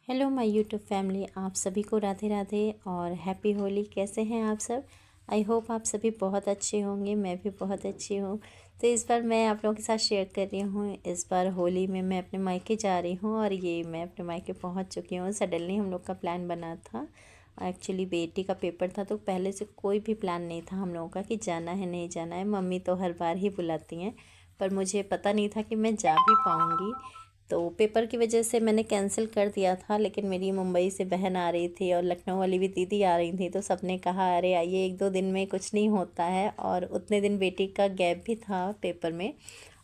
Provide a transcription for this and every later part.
Hello my YouTube family, आप सभी को राधे राधे और हैप्पी होली। कैसे हैं आप सब? आई होप आप सभी बहुत अच्छे होंगे। मैं भी बहुत अच्छी हूँ। तो इस बार मैं आप लोगों के साथ शेयर कर रही हूँ। इस बार होली में मैं अपने मायके जा रही हूँ और ये मैं अपने मायके पहुँच चुकी हूँ। सडनली हम लोग का प्लान बना था। एक्चुअली बेटी का पेपर था, तो पहले से कोई भी प्लान नहीं था हम लोगों का कि जाना है नहीं जाना है। मम्मी तो हर बार ही बुलाती हैं, पर मुझे पता नहीं था कि मैं जा भी पाऊँगी। तो पेपर की वजह से मैंने कैंसिल कर दिया था, लेकिन मेरी मुंबई से बहन आ रही थी और लखनऊ वाली भी दीदी आ रही थी, तो सबने कहा अरे आइए, एक दो दिन में कुछ नहीं होता है। और उतने दिन बेटी का गैप भी था पेपर में,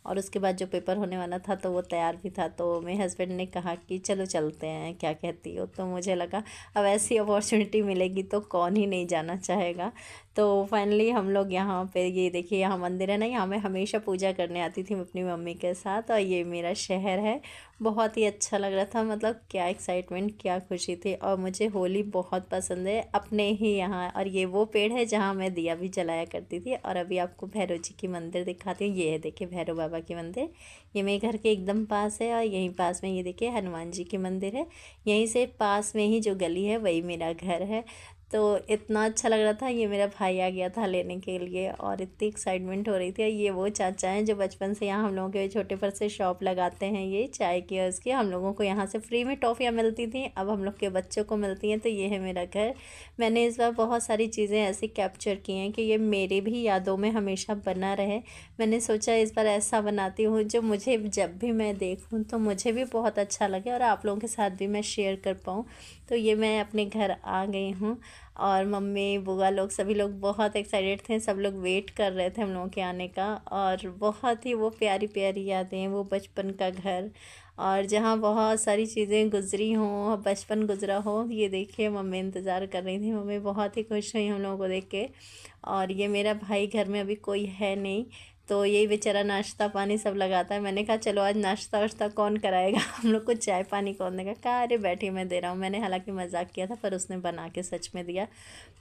और उसके बाद जो पेपर होने वाला था तो वो तैयार भी था। तो मेरे हस्बैंड ने कहा कि चलो चलते हैं, क्या कहती हो? तो मुझे लगा अब ऐसी अपॉर्चुनिटी मिलेगी तो कौन ही नहीं जाना चाहेगा। तो फाइनली हम लोग यहाँ पे, ये देखिए यहाँ मंदिर है ना, यहाँ मैं हमेशा पूजा करने आती थी अपनी मम्मी के साथ, और ये मेरा शहर है। बहुत ही अच्छा लग रहा था, मतलब क्या एक्साइटमेंट, क्या खुशी थी। और मुझे होली बहुत पसंद है अपने ही यहाँ। और ये वो पेड़ है जहाँ मैं दिया भी जलाया करती थी। और अभी आपको भैरव जी की मंदिर दिखाती हूँ। ये है देखिए भैरव बाबा की मंदिर, ये मेरे घर के एकदम पास है। और यहीं पास में ये देखिए हनुमान जी की मंदिर है। यहीं से पास में ही जो गली है वही मेरा घर है। तो इतना अच्छा लग रहा था। ये मेरा भाई आ गया था लेने के लिए और इतनी एक्साइटमेंट हो रही थी। ये वो चाचा हैं जो बचपन से यहाँ हम लोगों के छोटे पर से शॉप लगाते हैं, ये चाय की और उसकी। हम लोगों को यहाँ से फ्री में टॉफ़ियाँ मिलती थी, अब हम लोग के बच्चों को मिलती हैं। तो ये है मेरा घर। मैंने इस बार बहुत सारी चीज़ें ऐसी कैप्चर की हैं कि ये मेरे भी यादों में हमेशा बना रहे। मैंने सोचा इस बार ऐसा बनाती हूँ जो मुझे जब भी मैं देखूँ तो मुझे भी बहुत अच्छा लगे और आप लोगों के साथ भी मैं शेयर कर पाऊँ। तो ये मैं अपने घर आ गई हूँ और मम्मी बुआ लोग सभी लोग बहुत एक्साइटेड थे। सब लोग वेट कर रहे थे हम लोगों के आने का। और बहुत ही वो प्यारी प्यारी यादें, वो बचपन का घर और जहाँ बहुत सारी चीज़ें गुजरी हों, बचपन गुजरा हो। ये देखिए मम्मी इंतज़ार कर रही थी। मम्मी बहुत ही खुश हुई हम लोगों को देख के। और ये मेरा भाई घर में अभी कोई है नहीं, तो यही बेचारा नाश्ता पानी सब लगाता है। मैंने कहा चलो आज नाश्ता वाश्ता कौन कराएगा हम लोग को, चाय पानी कौन देगा? कहा अरे बैठी मैं दे रहा हूँ। मैंने हालांकि मजाक किया था, पर उसने बना के सच में दिया।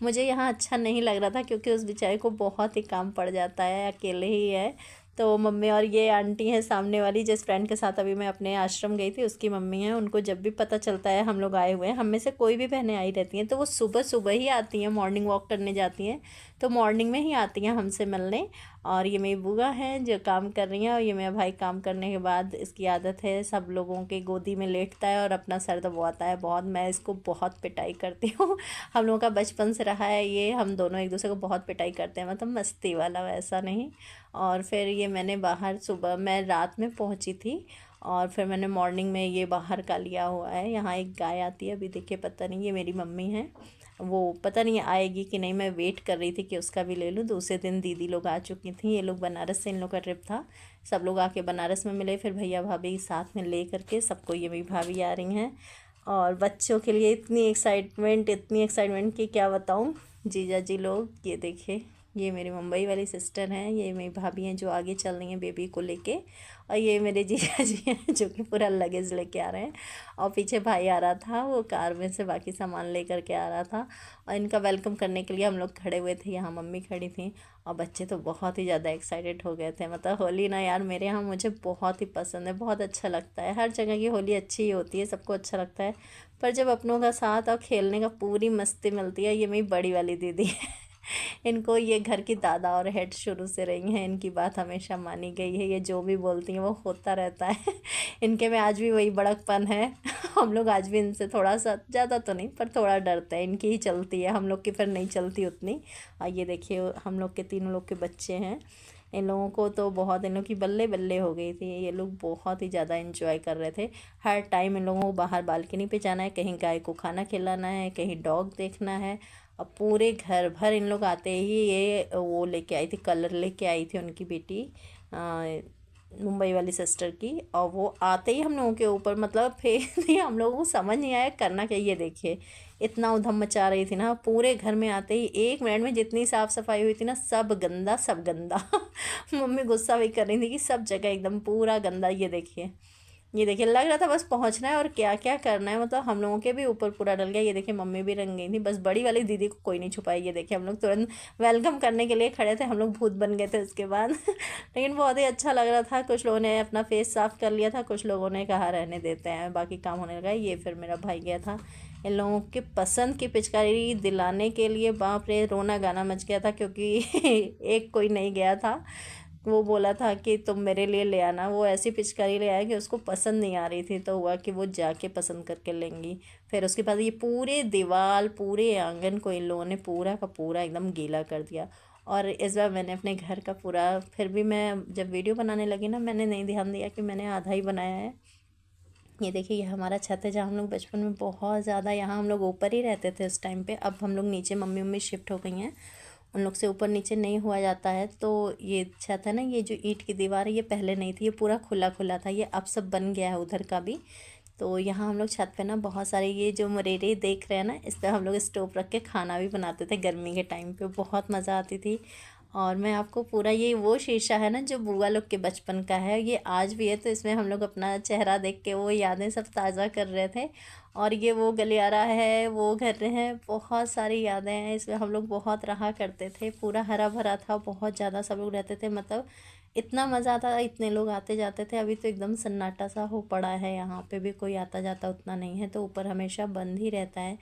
मुझे यहाँ अच्छा नहीं लग रहा था क्योंकि उस बेचारे को बहुत ही काम पड़ जाता है, अकेले ही है। तो मम्मी और ये आंटी हैं सामने वाली, जिस फ्रेंड के साथ अभी मैं अपने आश्रम गई थी उसकी मम्मी हैं। उनको जब भी पता चलता है हम लोग आए हुए हैं, हम में से कोई भी बहनें आई रहती हैं, तो वो सुबह सुबह ही आती हैं, मॉर्निंग वॉक करने जाती हैं, तो मॉर्निंग में ही आती हैं हमसे मिलने। और ये मेरी बुआ हैं जो काम कर रही हैं, और ये मेरा भाई काम करने के बाद इसकी आदत है सब लोगों के गोदी में लेटता है और अपना सर दबवाता है बहुत। मैं इसको बहुत पिटाई करती हूँ हम लोगों का बचपन से रहा है ये, हम दोनों एक दूसरे को बहुत पिटाई करते हैं, मतलब मस्ती वाला, वैसा नहीं। और फिर ये मैंने बाहर, सुबह मैं रात में पहुँची थी और फिर मैंने मॉर्निंग में ये बाहर का लिया हुआ है। यहाँ एक गाय आती है, अभी देखिए पता नहीं, ये मेरी मम्मी है, वो पता नहीं आएगी कि नहीं। मैं वेट कर रही थी कि उसका भी ले लूँ। दूसरे दिन दीदी लोग आ चुकी थी, ये लोग बनारस से, इन लोग का ट्रिप था। सब लोग आके बनारस में मिले, फिर भैया भाभी साथ में ले करके सबको, ये मेरी भाभी आ रही हैं। और बच्चों के लिए इतनी एक्साइटमेंट कि क्या बताऊँ। जीजा जी लोग, ये देखिए ये मेरी मुंबई वाली सिस्टर हैं, ये मेरी भाभी हैं जो आगे चल रही हैं बेबी को लेके। और ये मेरे जीजा जी हैं जो कि पूरा लगेज लेके आ रहे हैं। और पीछे भाई आ रहा था, वो कार में से बाकी सामान लेकर के आ रहा था। और इनका वेलकम करने के लिए हम लोग खड़े हुए थे, यहाँ मम्मी खड़ी थी। और बच्चे तो बहुत ही ज़्यादा एक्साइटेड हो गए थे। मतलब होली ना यार, मेरे यहाँ मुझे बहुत ही पसंद है, बहुत अच्छा लगता है। हर जगह की होली अच्छी ही होती है, सबको अच्छा लगता है, पर जब अपनों का साथ और खेलने का पूरी मस्ती मिलती है। ये मेरी बड़ी वाली दीदी है इनको ये घर की दादा और हेड शुरू से रही हैं, इनकी बात हमेशा मानी गई है। ये जो भी बोलती हैं वो होता रहता है इनके में आज भी वही बड़कपन है हम लोग आज भी इनसे थोड़ा सा, ज़्यादा तो नहीं पर थोड़ा डरते हैं। इनकी ही चलती है, हम लोग की फिर नहीं चलती उतनी। और ये देखिए हम लोग के तीनों लोग के बच्चे हैं। इन लोगों को तो बहुत, इन लोग की बल्ले बल्ले हो गई थी। ये लोग बहुत ही ज़्यादा एंजॉय कर रहे थे। हर टाइम इन लोगों को बाहर बालकनी पे जाना है, कहीं गाय को खाना खिलाना है, कहीं डॉग देखना है। अब पूरे घर भर इन लोग आते ही, ये वो लेके आई थी, कलर लेके आई थी उनकी बेटी, मुंबई वाली सिस्टर की। और वो आते ही हम लोगों के ऊपर मतलब फेंक दी। हम लोगों को समझ नहीं आया करना क्या। ये देखिए इतना उधम मचा रही थी ना, पूरे घर में आते ही 1 मिनट में जितनी साफ़ सफाई हुई थी ना, सब गंदा सब गंदा मम्मी गुस्सा भी कर रही थी कि सब जगह एकदम पूरा गंदा। ये देखिए ये देखिए लग रहा था बस पहुंचना है और क्या क्या करना है, मतलब हम लोगों के भी ऊपर पूरा डल गया। ये देखिए मम्मी भी रंग गई थी, बस बड़ी वाली दीदी को कोई नहीं छुपाई। ये देखिए हम लोग तुरंत वेलकम करने के लिए खड़े थे, हम लोग भूत बन गए थे उसके बाद लेकिन बहुत ही अच्छा लग रहा था। कुछ लोगों ने अपना फेस साफ कर लिया था, कुछ लोगों ने कहा रहने देते हैं, बाकी काम होने लगा। ये फिर मेरा भाई गया था इन लोगों के पसंद की पिचकारी दिलाने के लिए। बाप रे रोना गाना मच गया था, क्योंकि एक कोई नहीं गया था। वो बोला था कि तुम मेरे लिए ले आना, वो ऐसी पिचकारी ले आया कि उसको पसंद नहीं आ रही थी, तो हुआ कि वो जाके पसंद करके लेंगी। फिर उसके बाद ये पूरे दीवार पूरे आंगन को इन लोगों ने पूरा का पूरा एकदम गीला कर दिया। और इस बार मैंने अपने घर का पूरा, फिर भी मैं जब वीडियो बनाने लगी ना, मैंने नहीं ध्यान दिया कि मैंने आधा ही बनाया है। ये देखिए ये हमारा छत है, जहाँ हम लोग बचपन में बहुत ज़्यादा, यहाँ हम लोग ऊपर ही रहते थे उस टाइम पे। अब हम लोग नीचे, मम्मी मम्मी शिफ्ट हो गई हैं, उन लोग से ऊपर नीचे नहीं हुआ जाता है। तो ये छत है ना, ये जो ईंट की दीवार है, ये पहले नहीं थी, ये पूरा खुला खुला था, ये अब सब बन गया है उधर का भी। तो यहाँ हम लोग छत पे ना बहुत सारे, ये जो मरेरे देख रहे हैं ना, इस पर हम लोग स्टोव रख के खाना भी बनाते थे गर्मी के टाइम पे, बहुत मज़ा आती थी। और मैं आपको पूरा, ये वो शीशा है ना जो बुआ लोग के बचपन का है, ये आज भी है, तो इसमें हम लोग अपना चेहरा देख के वो यादें सब ताज़ा कर रहे थे। और ये वो गलियारा है, वो घर हैं, बहुत सारी यादें हैं इसमें। हम लोग बहुत रहा करते थे, पूरा हरा भरा था, बहुत ज़्यादा सब लोग रहते थे, मतलब इतना मज़ा आता था, इतने लोग आते जाते थे। अभी तो एकदम सन्नाटा सा हो पड़ा है, यहाँ पे भी कोई आता जाता उतना नहीं है, तो ऊपर हमेशा बंद ही रहता है।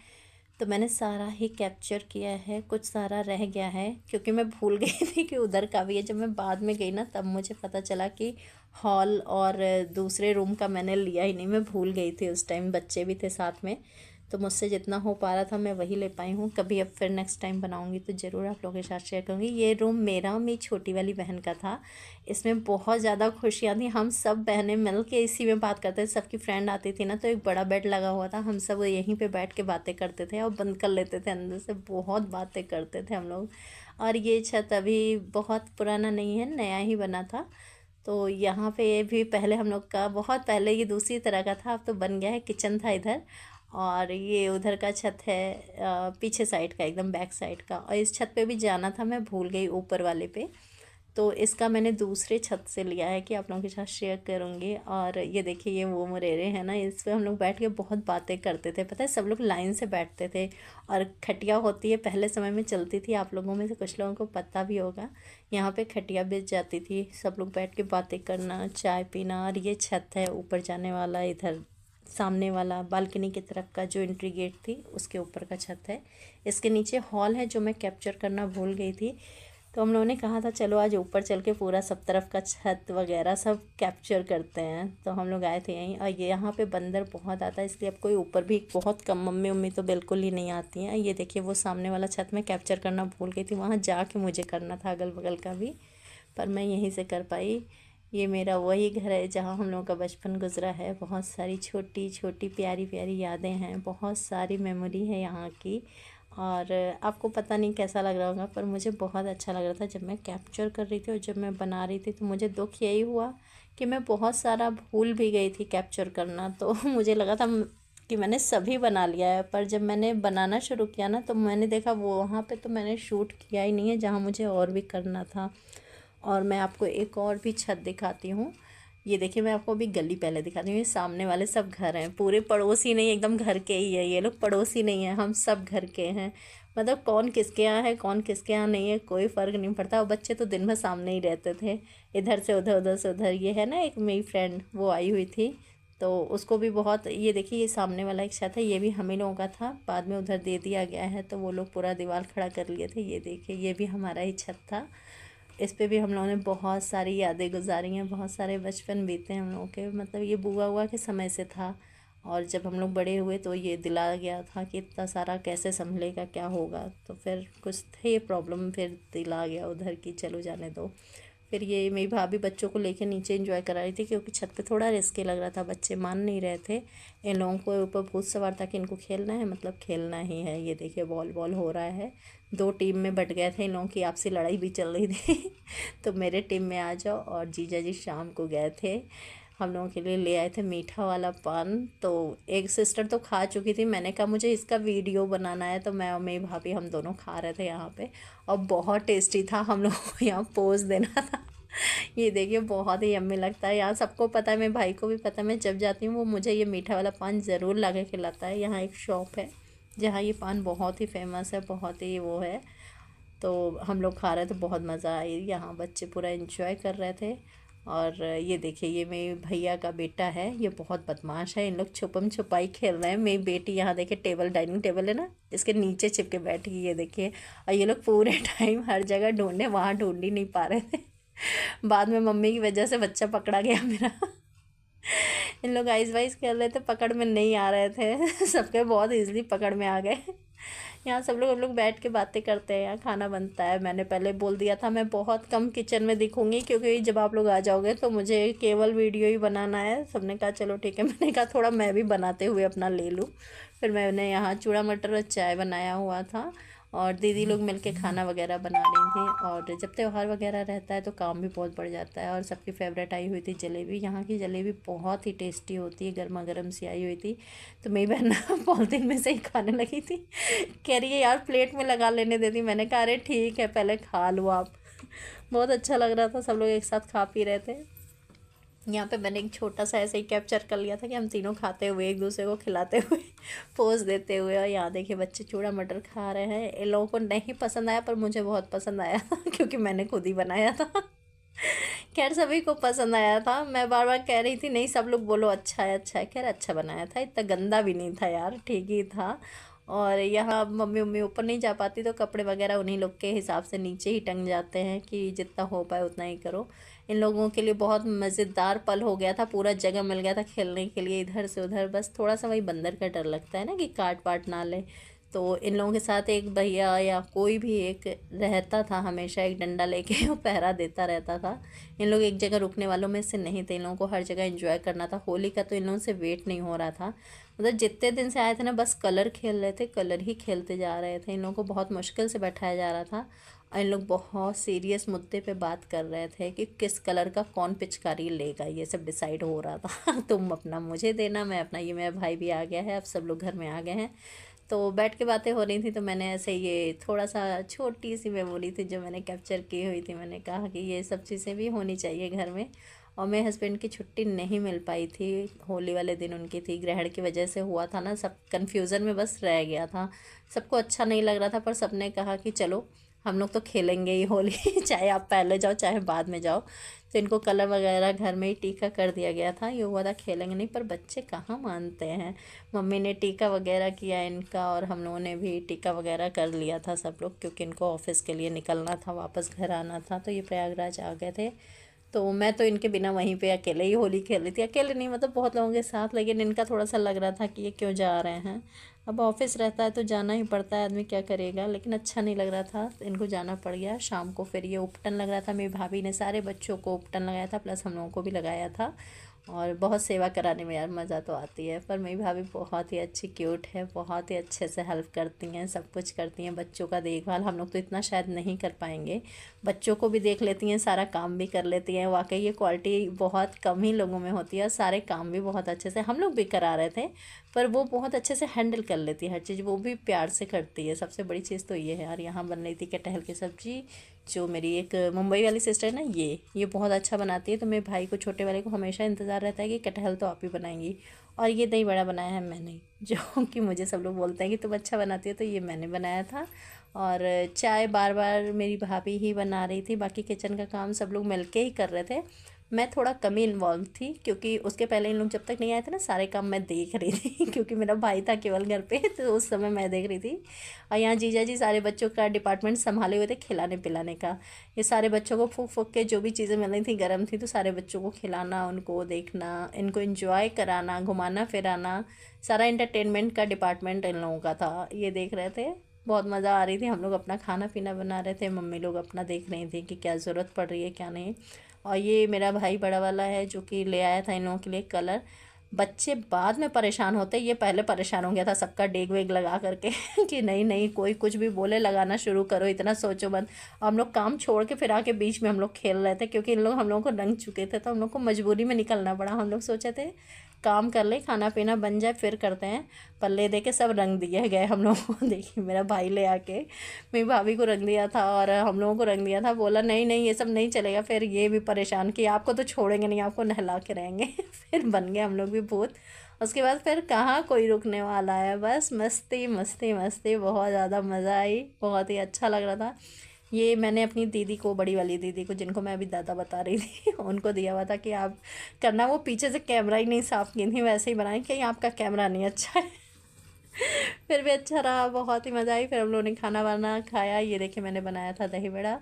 तो मैंने सारा ही कैप्चर किया है, कुछ सारा रह गया है क्योंकि मैं भूल गई थी कि उधर का भी है। जब मैं बाद में गई ना, तब मुझे पता चला कि हॉल और दूसरे रूम का मैंने लिया ही नहीं, मैं भूल गई थी उस टाइम, बच्चे भी थे साथ में। तो मुझसे जितना हो पा रहा था मैं वही ले पाई हूँ। कभी अब फिर नेक्स्ट टाइम बनाऊँगी तो ज़रूर आप लोगों के साथ शेयर करूँगी। ये रूम मेरा, मेरी छोटी वाली बहन का था। इसमें बहुत ज़्यादा खुशियाँ थी, हम सब बहनें मिल के इसी में बात करते थे। सबकी फ्रेंड आती थी ना, तो एक बड़ा बेड लगा हुआ था, हम सब यहीं पे बैठ के बातें करते थे और बंद कर लेते थे अंदर से, बहुत बातें करते थे हम लोग। और ये छत अभी बहुत पुराना नहीं है, नया ही बना था। तो यहाँ पे ये भी पहले हम लोग का, बहुत पहले ये दूसरी तरह का था, अब तो बन गया है, किचन था इधर। और ये उधर का छत है, पीछे साइड का, एकदम बैक साइड का। और इस छत पे भी जाना था, मैं भूल गई ऊपर वाले पे। तो इसका मैंने दूसरे छत से लिया है कि आप लोगों के साथ शेयर करूँगी। और ये देखिए ये वो मुरेरे हैं ना, इस पे हम लोग बैठ के बहुत बातें करते थे, पता है सब लोग लाइन से बैठते थे। और खटिया होती है, पहले समय में चलती थी, आप लोगों में से कुछ लोगों को पता भी होगा, यहाँ पे खटिया बिछ जाती थी, सब लोग बैठ के बातें करना, चाय पीना। और ये छत है ऊपर जाने वाला, इधर सामने वाला बालकनी की तरफ का जो एंट्री गेट थी उसके ऊपर का छत है। इसके नीचे हॉल है जो मैं कैप्चर करना भूल गई थी। तो हम लोगों ने कहा था चलो आज ऊपर चल के पूरा सब तरफ का छत वगैरह सब कैप्चर करते हैं, तो हम लोग आए थे यहीं। और ये यहाँ पे बंदर बहुत आता है, इसलिए अब कोई ऊपर भी बहुत कम, मम्मी उम्मी तो बिल्कुल ही नहीं आती हैं। ये देखिए वो सामने वाला छत में कैप्चर करना भूल गई थी, वहाँ जाके मुझे करना था अगल बगल का भी, पर मैं यहीं से कर पाई। ये मेरा वही घर है जहाँ हम लोगों का बचपन गुजरा है, बहुत सारी छोटी छोटी प्यारी प्यारी यादें हैं, बहुत सारी मेमोरी है यहाँ की। और आपको पता नहीं कैसा लग रहा होगा, पर मुझे बहुत अच्छा लग रहा था जब मैं कैप्चर कर रही थी और जब मैं बना रही थी। तो मुझे दुख यही हुआ कि मैं बहुत सारा भूल भी गई थी कैप्चर करना। तो मुझे लगा था कि मैंने सभी बना लिया है, पर जब मैंने बनाना शुरू किया ना, तो मैंने देखा वो वहाँ पे तो मैंने शूट किया ही नहीं है जहाँ मुझे और भी करना था। और मैं आपको एक और भी छत दिखाती हूँ। ये देखिए मैं आपको अभी गली पहले दिखाती हूँ। ये सामने वाले सब घर हैं, पूरे पड़ोसी नहीं, एकदम घर के ही है, ये लोग पड़ोसी नहीं है, हम सब घर के हैं। मतलब कौन किसके यहाँ है कौन किसके यहाँ नहीं है कोई फ़र्क नहीं पड़ता। और बच्चे तो दिन भर सामने ही रहते थे, इधर से उधर उधर से उधर। ये है ना एक मेरी फ्रेंड, वो आई हुई थी, तो उसको भी बहुत, ये देखिए ये सामने वाला एक छत है, ये भी हम ही लोगों का था, बाद में उधर दे दिया गया है, तो वो लोग पूरा दीवार खड़ा कर लिए थे। ये देखिए ये भी हमारा ही छत था, इस पे भी हम लोगों ने बहुत सारी यादें गुजारी हैं, बहुत सारे बचपन बीते हैं हम लोगों के। मतलब ये बुआ हुआ के समय से था, और जब हम लोग बड़े हुए तो ये दिला गया था कि इतना सारा कैसे संभलेगा, क्या होगा। तो फिर कुछ थे प्रॉब्लम, फिर दिला गया उधर की चलो जाने दो। फिर ये मेरी भाभी बच्चों को लेके नीचे एंजॉय करा रही थी, क्योंकि छत पे थोड़ा रिस्की लग रहा था, बच्चे मान नहीं रहे थे। इन लोगों को ऊपर भूत सवार था कि इनको खेलना है, मतलब खेलना ही है। ये देखिए बॉल बॉल हो रहा है, दो टीम में बट गए थे, इन लोगों की आपसी लड़ाई भी चल रही थी तो मेरे टीम में आ जाओ। और जीजा जी शाम को गए थे, हम लोगों के लिए ले आए थे मीठा वाला पान। तो एक सिस्टर तो खा चुकी थी, मैंने कहा मुझे इसका वीडियो बनाना है, तो मैं और मेरी भाभी हम दोनों खा रहे थे यहाँ पे, और बहुत टेस्टी था। हम लोगों को यहाँ पोज देना था ये देखिए बहुत ही यम्मी लगता है। यहाँ सबको पता है, मेरे भाई को भी पता है, मैं जब जाती हूँ वो मुझे ये मीठा वाला पान ज़रूर ला के खिलाता है। यहाँ एक शॉप है जहाँ ये पान बहुत ही फेमस है, बहुत ही वो है। तो हम लोग खा रहे थे, बहुत मज़ा आई। यहाँ बच्चे पूरा एंजॉय कर रहे थे। और ये देखिए ये मेरे भैया का बेटा है, ये बहुत बदमाश है। इन लोग छुपम छुपाई खेल रहे हैं। मेरी बेटी यहाँ देखिए टेबल, डाइनिंग टेबल है ना, इसके नीचे छिप के बैठ गई, ये देखिए। और ये लोग पूरे टाइम हर जगह ढूंढे, वहाँ ढूंढ ही नहीं पा रहे थे। बाद में मम्मी की वजह से बच्चा पकड़ा गया मेरा। इन लोग आइस वाइस खेल रहे थे, पकड़ में नहीं आ रहे थे। सबके बहुत इजीली पकड़ में आ गए। यहाँ सब लोग, हम लोग बैठ के बातें करते हैं, यहाँ खाना बनता है। मैंने पहले बोल दिया था मैं बहुत कम किचन में दिखूंगी, क्योंकि जब आप लोग आ जाओगे तो मुझे केवल वीडियो ही बनाना है। सबने कहा चलो ठीक है। मैंने कहा थोड़ा मैं भी बनाते हुए अपना ले लूँ। फिर मैंने यहाँ चूड़ा मटर और चाय बनाया हुआ था, और दीदी लोग मिलके खाना वगैरह बना रही थी। और जब त्यौहार वगैरह रहता है तो काम भी बहुत बढ़ जाता है। और सबकी फेवरेट आई हुई थी जलेबी। यहाँ की जलेबी बहुत ही टेस्टी होती है, गर्मा गर्म सी आई हुई थी। तो मेरी बहन पॉलिथीन में से ही खाने लगी थी। कह रही है यार प्लेट में लगा लेने देती। मैंने कहा अरे ठीक है पहले खा लो आप। बहुत अच्छा लग रहा था, सब लोग एक साथ खा पी रहे थे। यहाँ पे मैंने एक छोटा सा ऐसे ही कैप्चर कर लिया था कि हम तीनों खाते हुए, एक दूसरे को खिलाते हुए, पोज देते हुए। और यहाँ देखिए बच्चे चूड़ा मटर खा रहे हैं। इन लोगों को नहीं पसंद आया पर मुझे बहुत पसंद आया था, क्योंकि मैंने खुद ही बनाया था। खैर सभी को पसंद आया था। मैं बार बार कह रही थी नहीं सब लोग बोलो अच्छा है अच्छा है। खैर अच्छा बनाया था, इतना गंदा भी नहीं था यार, ठीक ही था। और यहाँ मम्मी मम्मी ऊपर नहीं जा पाती तो कपड़े वगैरह उन्हीं लोग के हिसाब से नीचे ही टंग जाते हैं कि जितना हो पाए उतना ही करो। इन लोगों के लिए बहुत मज़ेदार पल हो गया था, पूरा जगह मिल गया था खेलने के लिए इधर से उधर। बस थोड़ा सा वही बंदर का डर लगता है ना कि काट पाट ना ले। तो इन लोगों के साथ एक भैया या कोई भी एक रहता था, हमेशा एक डंडा लेके वो पहरा देता रहता था। इन लोग एक जगह रुकने वालों में से नहीं थे, इन लोगों को हर जगह एंजॉय करना था। होली का तो इन लोगों से वेट नहीं हो रहा था। मतलब जितने दिन से आए थे ना बस कलर खेल रहे थे, कलर ही खेलते जा रहे थे। इन लोगों को बहुत मुश्किल से बैठाया जा रहा था। और इन लोग बहुत सीरियस मुद्दे पे बात कर रहे थे कि किस कलर का कौन पिचकारी लेगा, ये सब डिसाइड हो रहा था। तुम अपना मुझे देना, मैं अपना। ये मेरा भाई भी आ गया है, अब सब लोग घर में आ गए हैं। तो बैठ के बातें हो रही थी, तो मैंने ऐसे ये थोड़ा सा छोटी सी मेमोरी थी जो मैंने कैप्चर की हुई थी। मैंने कहा कि ये सब चीज़ें भी होनी चाहिए घर में। और मेरे हस्बैंड की छुट्टी नहीं मिल पाई थी, होली वाले दिन उनकी थी, ग्रहण की वजह से हुआ था ना, सब कन्फ्यूज़न में बस रह गया था। सबको अच्छा नहीं लग रहा था, पर सबने कहा कि चलो हम लोग तो खेलेंगे ही होली। चाहे आप पहले जाओ चाहे बाद में जाओ। तो इनको कलर वगैरह घर में ही टीका कर दिया गया था। ये हुआ था खेलेंगे नहीं, पर बच्चे कहाँ मानते हैं। मम्मी ने टीका वगैरह किया इनका, और हम लोगों ने भी टीका वगैरह कर लिया था सब लोग, क्योंकि इनको ऑफिस के लिए निकलना था, वापस घर आना था। तो ये प्रयागराज आ गए थे। तो मैं तो इनके बिना वहीं पे अकेले ही होली खेल रही थी। अकेले नहीं मतलब बहुत लोगों के साथ, लेकिन इनका थोड़ा सा लग रहा था कि ये क्यों जा रहे हैं। अब ऑफिस रहता है तो जाना ही पड़ता है, आदमी क्या करेगा। लेकिन अच्छा नहीं लग रहा था, इनको जाना पड़ गया। शाम को फिर ये उपटन लग रहा था, मेरी भाभी ने सारे बच्चों को उपटन लगाया था, प्लस हम लोगों को भी लगाया था। और बहुत सेवा कराने में यार मज़ा तो आती है। पर मेरी भाभी बहुत ही अच्छी क्यूट है, बहुत ही अच्छे से हेल्प करती हैं, सब कुछ करती हैं। बच्चों का देखभाल हम लोग तो इतना शायद नहीं कर पाएंगे। बच्चों को भी देख लेती हैं, सारा काम भी कर लेती हैं। वाकई ये क्वालिटी बहुत कम ही लोगों में होती है। और सारे काम भी बहुत अच्छे से हम लोग भी करा रहे थे, पर वो बहुत अच्छे से हैंडल कर लेती है हर चीज़, वो भी प्यार से करती है। सबसे बड़ी चीज़ तो ये है यार। यहाँ बन रही थी कटहल की सब्ज़ी, जो मेरी एक मुंबई वाली सिस्टर है ना, ये बहुत अच्छा बनाती है। तो मेरे भाई को, छोटे वाले को, हमेशा इंतज़ार रहता है कि कटहल तो आप ही बनाएंगी। और ये दही बड़ा बनाया है मैंने, जो कि मुझे सब लोग बोलते हैं कि तुम अच्छा बनाती हो, तो ये मैंने बनाया था। और चाय बार बार मेरी भाभी ही बना रही थी, बाकी किचन का काम सब लोग मिल के ही कर रहे थे। मैं थोड़ा कम ही इन्वॉल्व थी, क्योंकि उसके पहले इन लोग जब तक नहीं आए थे ना, सारे काम मैं देख रही थी। क्योंकि मेरा भाई था केवल घर पे, तो उस समय मैं देख रही थी। और यहाँ जीजा जी सारे बच्चों का डिपार्टमेंट संभाले हुए थे, खिलाने पिलाने का। ये सारे बच्चों को फूक फूक के जो भी चीज़ें मिल रही थी गर्म थी, तो सारे बच्चों को खिलाना, उनको देखना, इनको एंजॉय कराना, घुमाना फिराना, सारा इंटरटेनमेंट का डिपार्टमेंट इन लोगों का था। ये देख रहे थे, बहुत मज़ा आ रही थी। हम लोग अपना खाना पीना बना रहे थे, मम्मी लोग अपना देख रही थी कि क्या ज़रूरत पड़ रही है क्या नहीं। और ये मेरा भाई बड़ा वाला है, जो कि ले आया था इन लोगों के लिए कलर। बच्चे बाद में परेशान होते, ये पहले परेशान हो गया था सबका डेग वेग लगा करके। कि नहीं नहीं कोई कुछ भी बोले लगाना शुरू करो, इतना सोचो मत। और हम लोग काम छोड़ के फिर आके बीच में हम लोग खेल रहे थे, क्योंकि इन लोग हम लोगों को रंग चुके थे, तो हम लोग को मजबूरी में निकलना पड़ा। हम लोग सोचे थे काम कर ले, खाना पीना बन जाए फिर करते हैं। पल्ले दे के सब रंग दिए गए हम लोगों को। देखिए मेरा भाई ले आके मेरी भाभी को रंग दिया था और हम लोगों को रंग दिया था। बोला नहीं नहीं ये सब नहीं चलेगा। फिर ये भी परेशान कि आपको तो छोड़ेंगे नहीं, आपको नहला के रहेंगे। फिर बन गए हम लोग भी भूत। उसके बाद फिर कहाँ कोई रुकने वाला है, बस मस्ती मस्ती मस्ती। बहुत ज़्यादा मज़ा आई, बहुत ही अच्छा लग रहा था। ये मैंने अपनी दीदी को, बड़ी वाली दीदी को, जिनको मैं अभी दादा बता रही थी, उनको दिया हुआ था कि आप करना। वो पीछे से कैमरा ही नहीं साफ़ की थी, वैसे ही बनाई कि आपका कैमरा नहीं अच्छा है। फिर भी अच्छा रहा, बहुत ही मज़ा आई। फिर हम लोगों ने खाना वाना खाया। ये देखिए मैंने बनाया था दही बड़ा,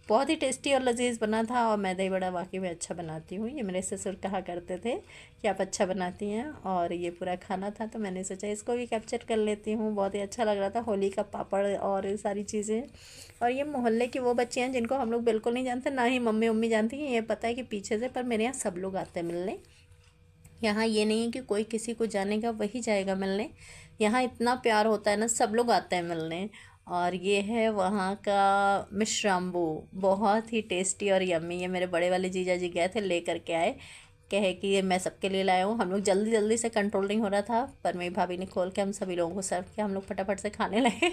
बहुत ही टेस्टी और लजीज बना था। और मैं दही बड़ा वाकई में अच्छा बनाती हूँ, ये मेरे ससुर कहा करते थे कि आप अच्छा बनाती हैं। और ये पूरा खाना था तो मैंने सोचा इसको भी कैप्चर कर लेती हूँ। बहुत ही अच्छा लग रहा था। होली का पापड़ और ये सारी चीज़ें। और ये मोहल्ले की वो बच्चियाँ हैं जिनको हम लोग बिल्कुल नहीं जानते, ना ही मम्मी मम्मी जानती हैं। ये पता है कि पीछे से, पर मेरे यहाँ सब लोग आते हैं मिलने। यहाँ ये नहीं है कि कोई किसी को जानेगा वही जाएगा मिलने। यहाँ इतना प्यार होता है ना, सब लोग आते हैं मिलने। और ये है वहाँ का मिश्राम्बू, बहुत ही टेस्टी और यम्मी। ये मेरे बड़े वाले जीजा जी गए थे लेकर के आए, कहे कि ये मैं सबके लिए लाया हूँ। हम लोग जल्दी जल्दी से, कंट्रोल नहीं हो रहा था, पर मेरी भाभी ने खोल के हम सभी लोगों को सर्व किया। हम लोग फटाफट से खाने लगे।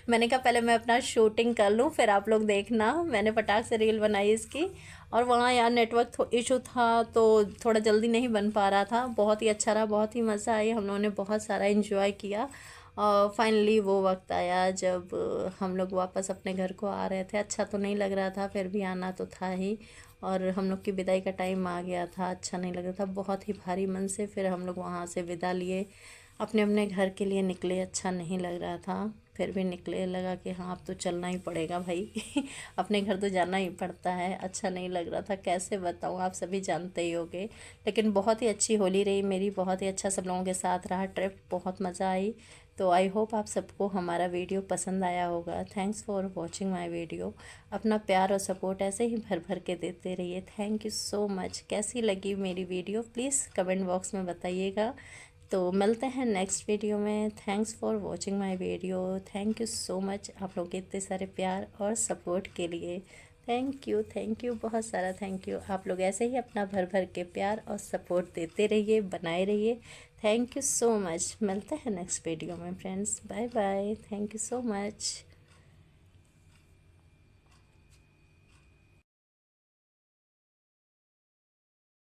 मैंने कहा पहले मैं अपना शूटिंग कर लूँ फिर आप लोग देखना। मैंने फटाक से रील बनाई इसकी। और वहाँ यार नेटवर्क इशू था तो थोड़ा जल्दी नहीं बन पा रहा था। बहुत ही अच्छा रहा, बहुत ही मज़ा आई, हम लोगों ने बहुत सारा इन्जॉय किया। और फाइनली वो वक्त आया जब हम लोग वापस अपने घर को आ रहे थे। अच्छा तो नहीं लग रहा था, फिर भी आना तो था ही। और हम लोग की विदाई का टाइम आ गया था, अच्छा नहीं लग रहा था, बहुत ही भारी मन से फिर हम लोग वहाँ से विदा लिए, अपने अपने घर के लिए निकले। अच्छा नहीं लग रहा था, फिर भी निकले। लगा कि हाँ अब तो चलना ही पड़ेगा भाई। अपने घर तो जाना ही पड़ता है। अच्छा नहीं लग रहा था, कैसे बताऊँ, आप सभी जानते ही होंगे। लेकिन बहुत ही अच्छी होली रही मेरी, बहुत ही अच्छा सब लोगों के साथ रहा ट्रिप, बहुत मज़ा आई। तो आई होप आप सबको हमारा वीडियो पसंद आया होगा। Thanks for watching my video. अपना प्यार और सपोर्ट ऐसे ही भर भर के देते रहिए। Thank you so much. कैसी लगी मेरी वीडियो प्लीज़ कमेंट बॉक्स में बताइएगा। तो मिलते हैं नेक्स्ट वीडियो में। Thanks for watching my video. Thank you so much आप लोग के इतने सारे प्यार और सपोर्ट के लिए। थैंक यू बहुत सारा थैंक यू। आप लोग ऐसे ही अपना भर भर के प्यार और सपोर्ट देते रहिए, बनाए रहिए। Thank you so much. मिलते हैं नेक्स्ट वीडियो में friends. Bye bye. Thank you so much.